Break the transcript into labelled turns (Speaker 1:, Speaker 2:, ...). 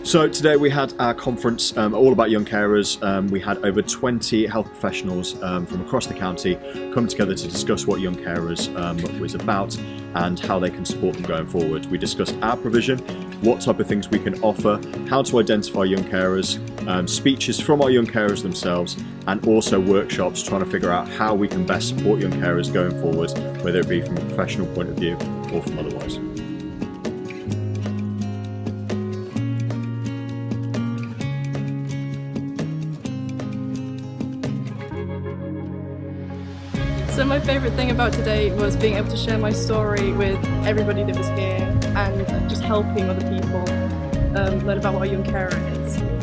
Speaker 1: So today we had our conference all about young carers. We had over 20 health professionals from across the county come together to discuss what young carers was about and how they can support them going forward. We discussed our provision, what type of things we can offer, how to identify young carers, speeches from our young carers themselves, and also workshops trying to figure out how we can best support young carers going forward, whether it be from a professional point of view or from otherwise.
Speaker 2: So my favourite thing about today was being able to share my story with everybody that was here and just helping other people learn about what a young carer is.